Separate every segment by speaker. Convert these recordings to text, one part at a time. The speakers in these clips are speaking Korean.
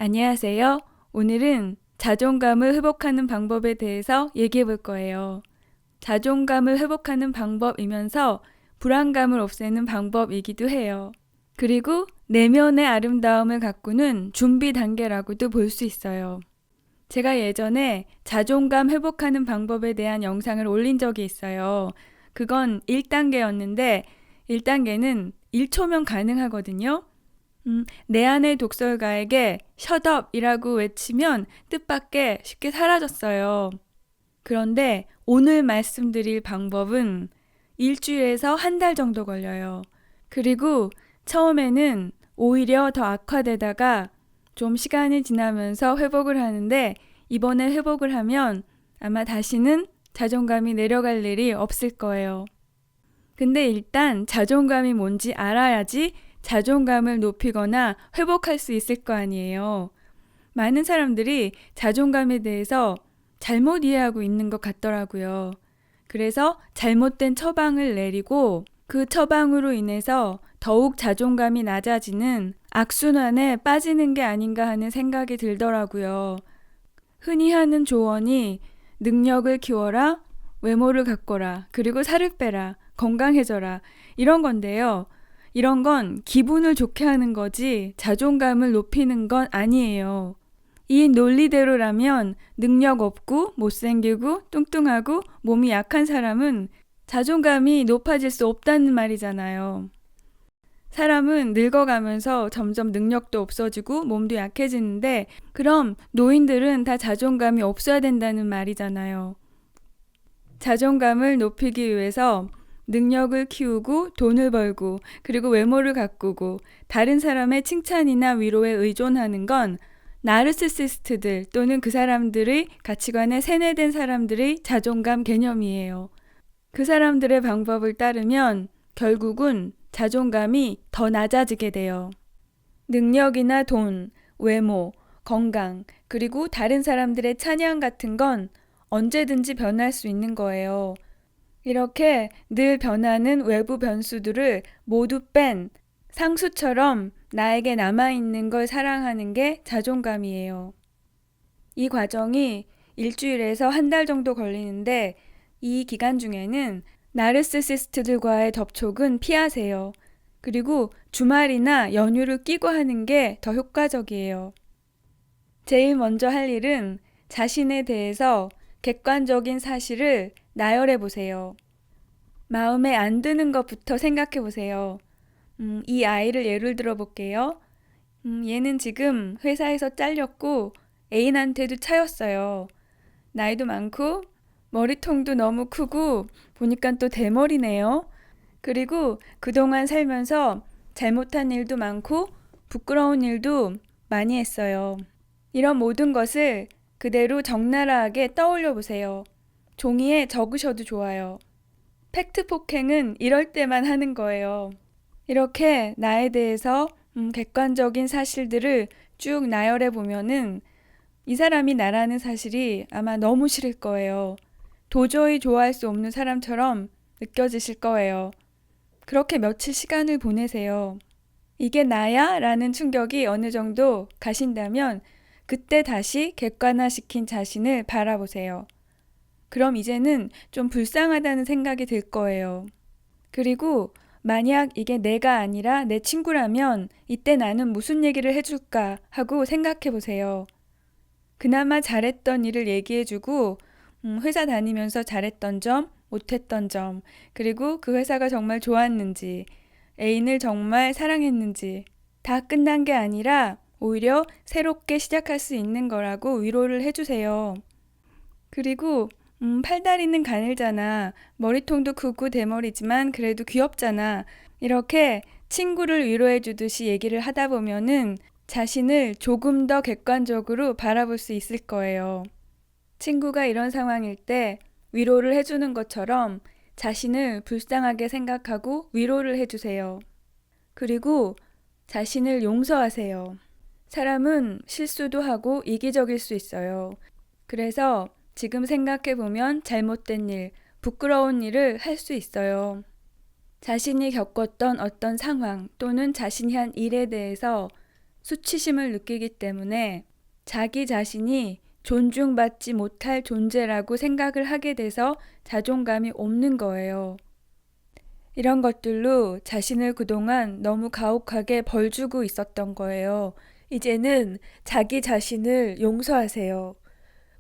Speaker 1: 안녕하세요. 오늘은 자존감을 회복하는 방법에 대해서 얘기해 볼 거예요. 자존감을 회복하는 방법이면서 불안감을 없애는 방법이기도 해요. 그리고 내면의 아름다움을 가꾸는 준비 단계라고도 볼 수 있어요. 제가 예전에 자존감 회복하는 방법에 대한 영상을 올린 적이 있어요. 그건 1단계였는데 1단계는 1초면 가능하거든요. 내 안의 독설가에게 shut up 이라고 외치면 뜻밖의 쉽게 사라졌어요. 그런데 오늘 말씀드릴 방법은 일주일에서 한 달 정도 걸려요. 그리고 처음에는 오히려 더 악화되다가 좀 시간이 지나면서 회복을 하는데 이번에 회복을 하면 아마 다시는 자존감이 내려갈 일이 없을 거예요. 근데 일단 자존감이 뭔지 알아야지 자존감을 높이거나 회복할 수 있을 거 아니에요. 많은 사람들이 자존감에 대해서 잘못 이해하고 있는 것 같더라고요. 그래서 잘못된 처방을 내리고 그 처방으로 인해서 더욱 자존감이 낮아지는 악순환에 빠지는 게 아닌가 하는 생각이 들더라고요. 흔히 하는 조언이 능력을 키워라, 외모를 가꿔라, 그리고 살을 빼라, 건강해져라 이런 건데요. 이런 건 기분을 좋게 하는 거지 자존감을 높이는 건 아니에요. 이 논리대로라면 능력 없고 못생기고 뚱뚱하고 몸이 약한 사람은 자존감이 높아질 수 없다는 말이잖아요. 사람은 늙어가면서 점점 능력도 없어지고 몸도 약해지는데 그럼 노인들은 다 자존감이 없어야 된다는 말이잖아요. 자존감을 높이기 위해서 능력을 키우고 돈을 벌고 그리고 외모를 가꾸고 다른 사람의 칭찬이나 위로에 의존하는 건 나르시시스트들 또는 그 사람들의 가치관에 세뇌된 사람들의 자존감 개념이에요. 그 사람들의 방법을 따르면 결국은 자존감이 더 낮아지게 돼요. 능력이나 돈, 외모, 건강, 그리고 다른 사람들의 찬양 같은 건 언제든지 변할 수 있는 거예요. 이렇게 늘 변하는 외부 변수들을 모두 뺀 상수처럼 나에게 남아있는 걸 사랑하는 게 자존감이에요. 이 과정이 일주일에서 한 달 정도 걸리는데 이 기간 중에는 나르시시스트들과의 접촉은 피하세요. 그리고 주말이나 연휴를 끼고 하는 게 더 효과적이에요. 제일 먼저 할 일은 자신에 대해서 객관적인 사실을 나열해 보세요. 마음에 안 드는 것부터 생각해 보세요. 이 아이를 예를 들어 볼게요. 얘는 지금 회사에서 잘렸고 애인한테도 차였어요. 나이도 많고 머리통도 너무 크고 보니까 또 대머리네요. 그리고 그동안 살면서 잘못한 일도 많고 부끄러운 일도 많이 했어요. 이런 모든 것을 그대로 적나라하게 떠올려 보세요. 종이에 적으셔도 좋아요. 팩트 폭행은 이럴 때만 하는 거예요. 이렇게 나에 대해서 객관적인 사실들을 쭉 나열해 보면은 이 사람이 나라는 사실이 아마 너무 싫을 거예요. 도저히 좋아할 수 없는 사람처럼 느껴지실 거예요. 그렇게 며칠 시간을 보내세요. 이게 나야? 라는 충격이 어느 정도 가신다면 그때 다시 객관화시킨 자신을 바라보세요. 그럼 이제는 좀 불쌍하다는 생각이 들 거예요. 그리고 만약 이게 내가 아니라 내 친구라면 이때 나는 무슨 얘기를 해줄까 하고 생각해 보세요. 그나마 잘했던 일을 얘기해주고 회사 다니면서 잘했던 점, 못했던 점, 그리고 그 회사가 정말 좋았는지, 애인을 정말 사랑했는지 다 끝난 게 아니라 오히려 새롭게 시작할 수 있는 거라고 위로를 해주세요. 그리고 팔다리는 가늘잖아. 머리통도 크고 대머리지만 그래도 귀엽잖아. 이렇게 친구를 위로해 주듯이 얘기를 하다 보면은 자신을 조금 더 객관적으로 바라볼 수 있을 거예요. 친구가 이런 상황일 때 위로를 해주는 것처럼 자신을 불쌍하게 생각하고 위로를 해주세요. 그리고 자신을 용서하세요. 사람은 실수도 하고 이기적일 수 있어요. 그래서 지금 생각해보면 잘못된 일, 부끄러운 일을 할 수 있어요. 자신이 겪었던 어떤 상황 또는 자신이 한 일에 대해서 수치심을 느끼기 때문에 자기 자신이 존중받지 못할 존재라고 생각을 하게 돼서 자존감이 없는 거예요. 이런 것들로 자신을 그동안 너무 가혹하게 벌주고 있었던 거예요. 이제는 자기 자신을 용서하세요.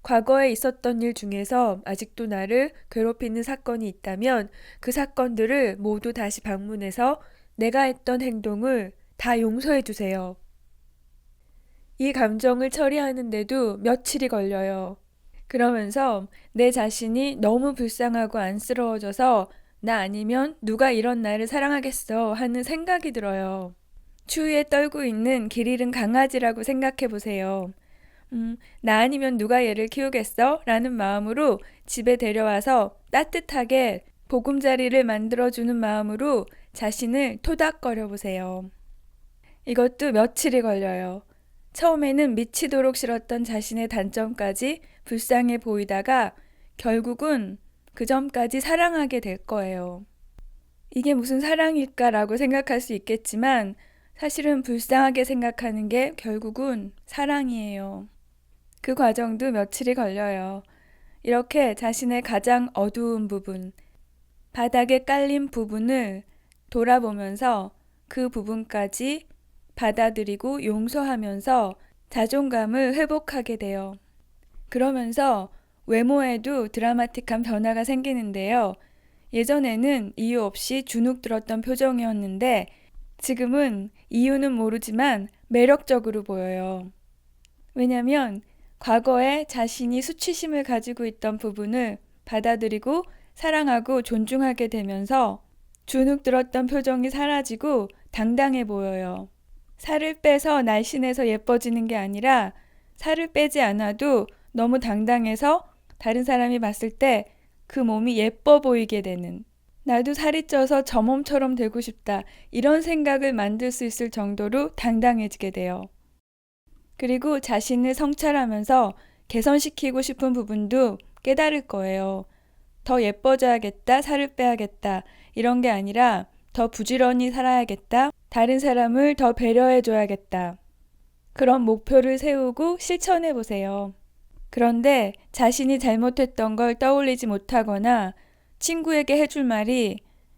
Speaker 1: 과거에 있었던 일 중에서 아직도 나를 괴롭히는 사건이 있다면 그 사건들을 모두 다시 방문해서 내가 했던 행동을 다 용서해 주세요. 이 감정을 처리하는데도 며칠이 걸려요. 그러면서 내 자신이 너무 불쌍하고 안쓰러워져서 나 아니면 누가 이런 나를 사랑하겠어 하는 생각이 들어요. 추위에 떨고 있는 길 잃은 강아지라고 생각해 보세요. 나 아니면 누가 얘를 키우겠어? 라는 마음으로 집에 데려와서 따뜻하게 보금자리를 만들어주는 마음으로 자신을 토닥거려 보세요. 이것도 며칠이 걸려요. 처음에는 미치도록 싫었던 자신의 단점까지 불쌍해 보이다가 결국은 그 점까지 사랑하게 될 거예요. 이게 무슨 사랑일까라고 생각할 수 있겠지만 사실은 불쌍하게 생각하는 게 결국은 사랑이에요. 그 과정도 며칠이 걸려요. 이렇게 자신의 가장 어두운 부분, 바닥에 깔린 부분을 돌아보면서 그 부분까지 받아들이고 용서하면서 자존감을 회복하게 돼요. 그러면서 외모에도 드라마틱한 변화가 생기는데요. 예전에는 이유 없이 주눅 들었던 표정이었는데 지금은 이유는 모르지만 매력적으로 보여요. 왜냐면 과거에 자신이 수치심을 가지고 있던 부분을 받아들이고 사랑하고 존중하게 되면서 주눅 들었던 표정이 사라지고 당당해 보여요. 살을 빼서 날씬해서 예뻐지는 게 아니라 살을 빼지 않아도 너무 당당해서 다른 사람이 봤을 때 그 몸이 예뻐 보이게 되는, 나도 살이 쪄서 저 몸처럼 되고 싶다 이런 생각을 만들 수 있을 정도로 당당해지게 돼요. 그리고 자신을 성찰하면서 개선시키고 싶은 부분도 깨달을 거예요. 더 예뻐져야겠다, 살을 빼야겠다 이런 게 아니라 더 부지런히 살아야겠다, 다른 사람을 더 배려해줘야겠다. 그런 목표를 세우고 실천해 보세요. 그런데 자신이 잘못했던 걸 떠올리지 못하거나 친구에게 해줄 말이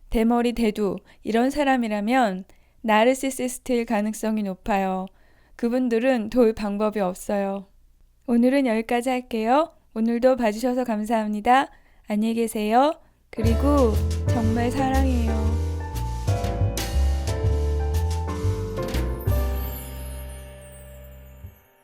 Speaker 1: 대머리 대두 이런 사람이라면 나르시시스트일 가능성이 높아요. 그분들은 도울 방법이 없어요. 오늘은 여기까지 할게요. 오늘도 봐주셔서 감사합니다. 안녕히 계세요. 그리고 정말 사랑해요.